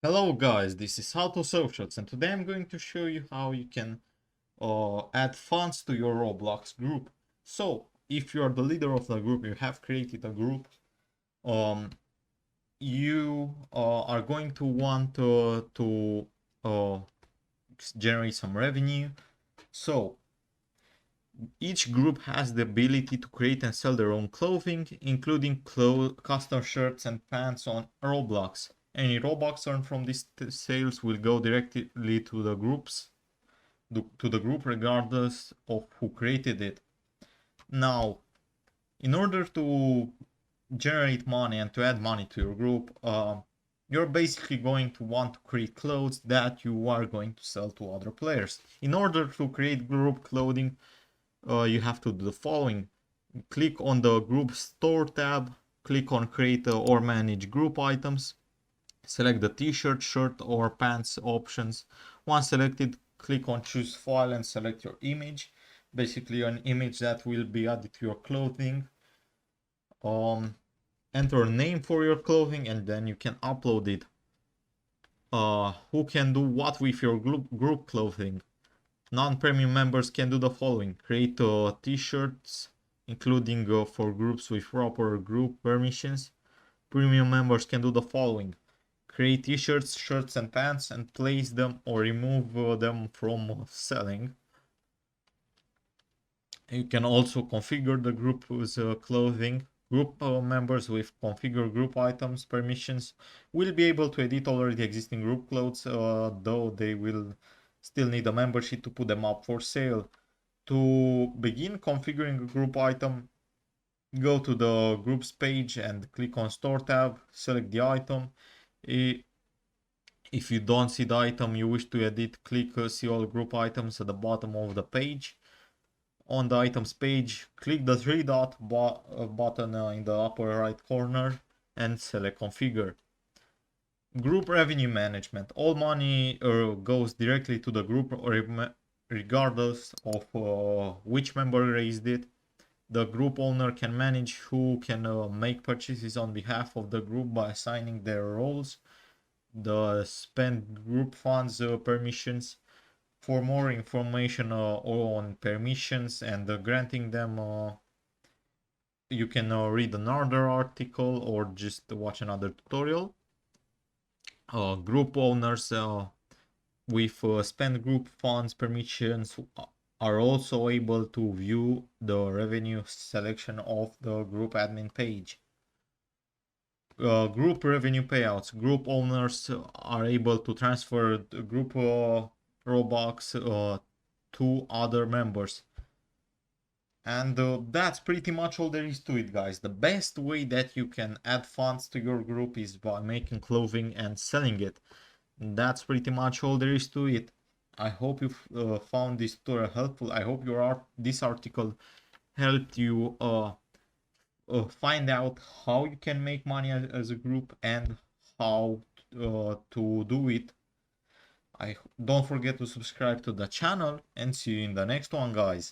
Hello guys, this is How to Socials, and today I'm going to show you how you can add funds to your Roblox group. So, if you're the leader of the group, you have created a group, um, you are going to want to uh, generate some revenue. So, each group has the ability to create and sell their own clothing, including custom shirts and pants on Roblox. Any Robux earned from these sales will go directly to the group regardless of who created it. Now, in order to generate money and to add money to your group, you're basically going to want to create clothes that you are going to sell to other players. In order to create group clothing, you have to do the following. Click on the group store tab, click on create or manage group items, select the t-shirt, shirt or pants options. Once selected, click on choose file and select your image, basically an image that will be added to your clothing. Enter a name for your clothing and then you can upload it. Who can do what with your group clothing? Non-premium members can do the following: create t-shirts, including for groups with proper group permissions. Premium members can do the following: create t-shirts, shirts and pants and place them or remove them from selling. You can also configure the group's clothing. Group members with configure group items permissions will be able to edit already existing group clothes, though they will still need a membership to put them up for sale. To begin configuring a group item, go to the groups page and click on store tab, select the item. If you don't see the item you wish to edit, click see all group items at the bottom of the page. On the items page, click the three dot button in the upper right corner and select configure. Group revenue management. All money goes directly to the group regardless of which member raised it. The group owner can manage who can make purchases on behalf of the group by assigning their roles. The spend group funds permissions. For more information on permissions and granting them, you can read another article or just watch another tutorial. Group owners with spend group funds permissions are also able to view the revenue selection of the group admin page. Group revenue payouts. Group owners are able to transfer the group Robux to other members. And that's pretty much all there is to it, guys. The best way that you can add funds to your group is by making clothing and selling it. That's pretty much all there is to it. I hope you found this tutorial helpful. I hope this article helped you find out how you can make money as a group and how to do it. Don't forget to subscribe to the channel and see you in the next one, guys.